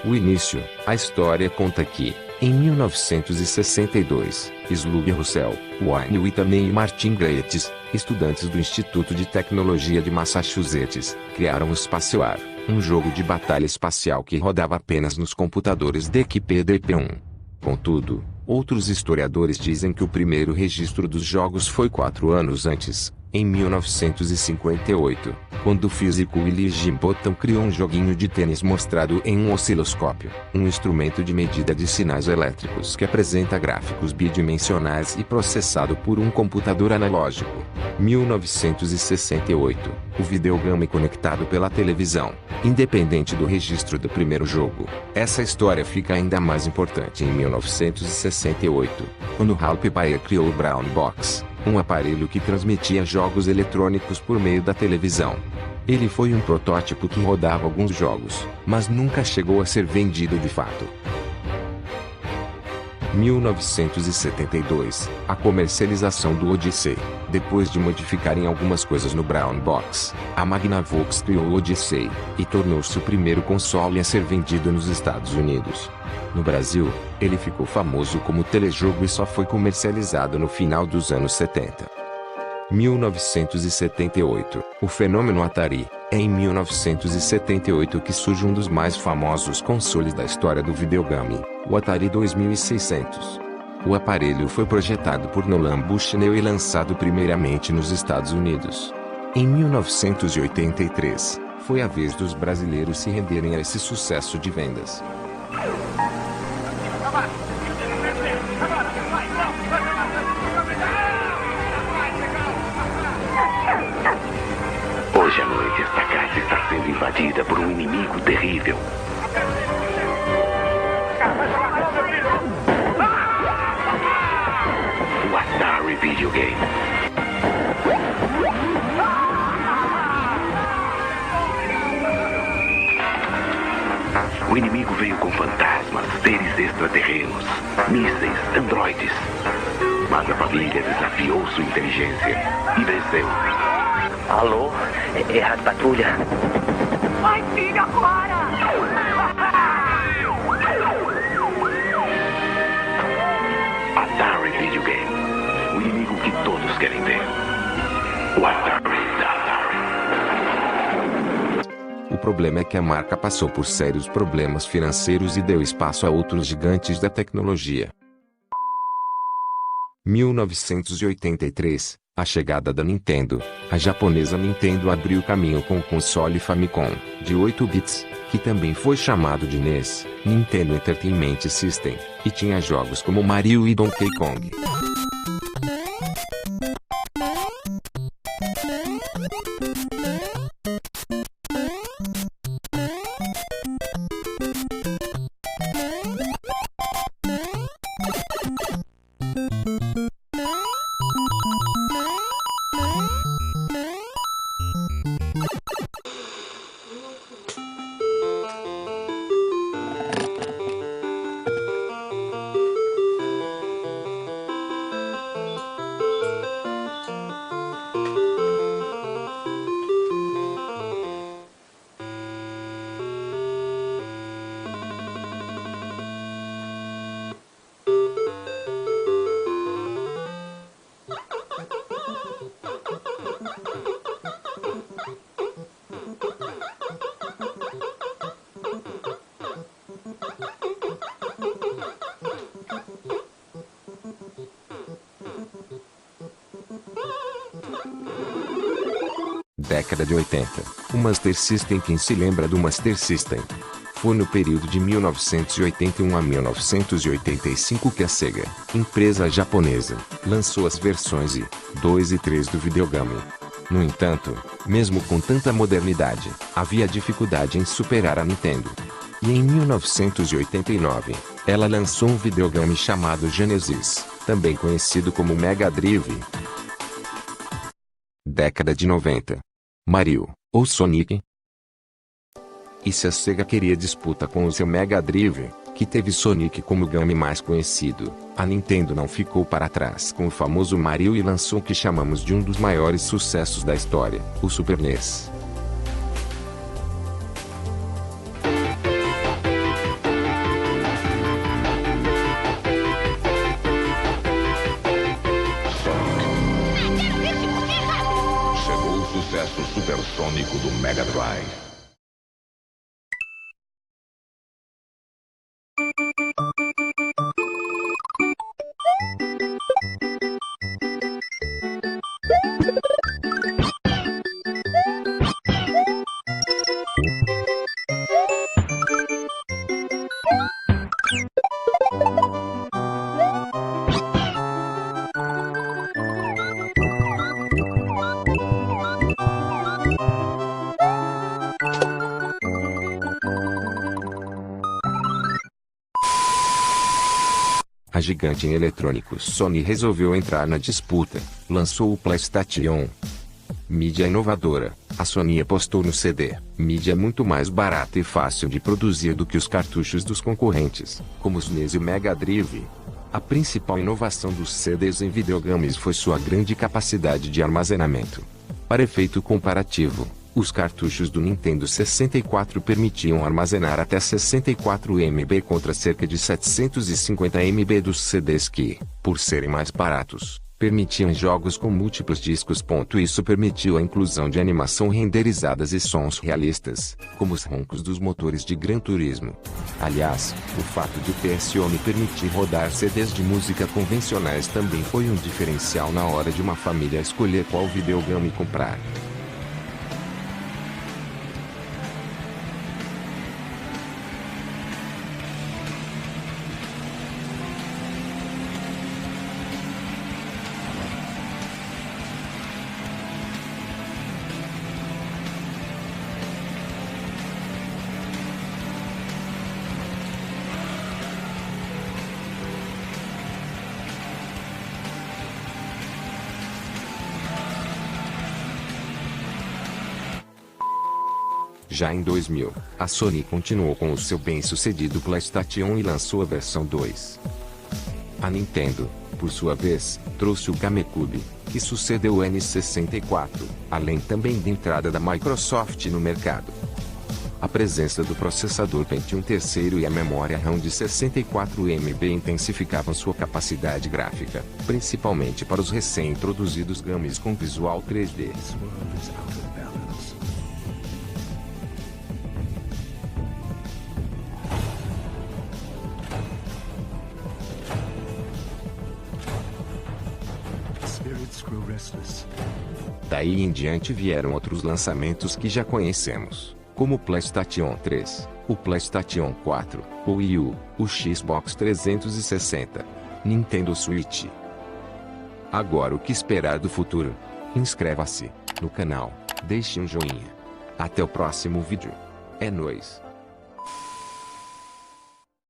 O início. A história conta que, em 1962, Slug Russell, Wayne Whitney e Martin Graetz, estudantes do Instituto de Tecnologia de Massachusetts, criaram o Spacewar, um jogo de batalha espacial que rodava apenas nos computadores da equipe DP1. Contudo, outros historiadores dizem que o primeiro registro dos jogos foi 4 anos antes, em 1958, quando o físico Willie Gimbotham criou um joguinho de tênis mostrado em um osciloscópio, um instrumento de medida de sinais elétricos que apresenta gráficos bidimensionais e processado por um computador analógico. 1968, o videogame conectado pela televisão, independente do registro do primeiro jogo. Essa história fica ainda mais importante em 1968, quando Hal Bayer criou o Brown Box, um aparelho que transmitia jogos eletrônicos por meio da televisão. Ele foi um protótipo que rodava alguns jogos, mas nunca chegou a ser vendido de fato. 1972, a comercialização do Odyssey. Depois de modificarem algumas coisas no Brown Box, a Magnavox criou o Odyssey, e tornou-se o primeiro console a ser vendido nos Estados Unidos. No Brasil, ele ficou famoso como telejogo e só foi comercializado no final dos anos 70. 1978, o fenômeno Atari. É em 1978 que surge um dos mais famosos consoles da história do videogame, o Atari 2600. O aparelho foi projetado por Nolan Bushnell e lançado primeiramente nos Estados Unidos. Em 1983, foi a vez dos brasileiros se renderem a esse sucesso de vendas. Hoje à noite esta casa está sendo invadida por um inimigo terrível. O Atari Videogame. O inimigo veio com fantasmas, seres extraterrenos, mísseis, androides. Mas a família desafiou sua inteligência e venceu. Alô? É a patrulha. Ai, filho, agora! Atari Videogame. O inimigo que todos querem ver. O Atari da Atari. O problema é que a marca passou por sérios problemas financeiros e deu espaço a outros gigantes da tecnologia. 1983, a chegada da Nintendo. A japonesa Nintendo abriu caminho com o console Famicom, de 8 bits, que também foi chamado de NES, Nintendo Entertainment System, e tinha jogos como Mario e Donkey Kong. Década de 80. O Master System. Quem se lembra do Master System? Foi no período de 1981 a 1985 que a Sega, empresa japonesa, lançou as versões I, 2 e 3 do videogame. No entanto, mesmo com tanta modernidade, havia dificuldade em superar a Nintendo. E em 1989, ela lançou um videogame chamado Genesis, também conhecido como Mega Drive. Década de 90. Mario, ou Sonic? E se a Sega queria disputa com o seu Mega Drive, que teve Sonic como game mais conhecido, a Nintendo não ficou para trás com o famoso Mario e lançou o que chamamos de um dos maiores sucessos da história, o Super NES. sucesso supersônico do Mega Drive. A gigante em eletrônicos Sony resolveu entrar na disputa, lançou o PlayStation. Mídia inovadora, a Sony apostou no CD, mídia muito mais barata e fácil de produzir do que os cartuchos dos concorrentes, como os NES e Mega Drive. A principal inovação dos CDs em videogames foi sua grande capacidade de armazenamento. Para efeito comparativo, os cartuchos do Nintendo 64 permitiam armazenar até 64 MB contra cerca de 750 MB dos CDs que, por serem mais baratos, permitiam jogos com múltiplos discos. Isso permitiu a inclusão de animação renderizadas e sons realistas, como os roncos dos motores de Gran Turismo. Aliás, o fato de o PSOM permitir rodar CDs de música convencionais também foi um diferencial na hora de uma família escolher qual videogame comprar. Já em 2000, a Sony continuou com o seu bem-sucedido PlayStation e lançou a versão 2. A Nintendo, por sua vez, trouxe o GameCube, que sucedeu o N64, além também da entrada da Microsoft no mercado. A presença do processador Pentium III e a memória RAM de 64 MB intensificavam sua capacidade gráfica, principalmente para os recém-introduzidos games com visual 3D. Daí em diante vieram outros lançamentos que já conhecemos, como o PlayStation 3, o PlayStation 4, o Wii U, o Xbox 360, Nintendo Switch. Agora o que esperar do futuro? Inscreva-se no canal, deixe um joinha. Até o próximo vídeo. É nóis.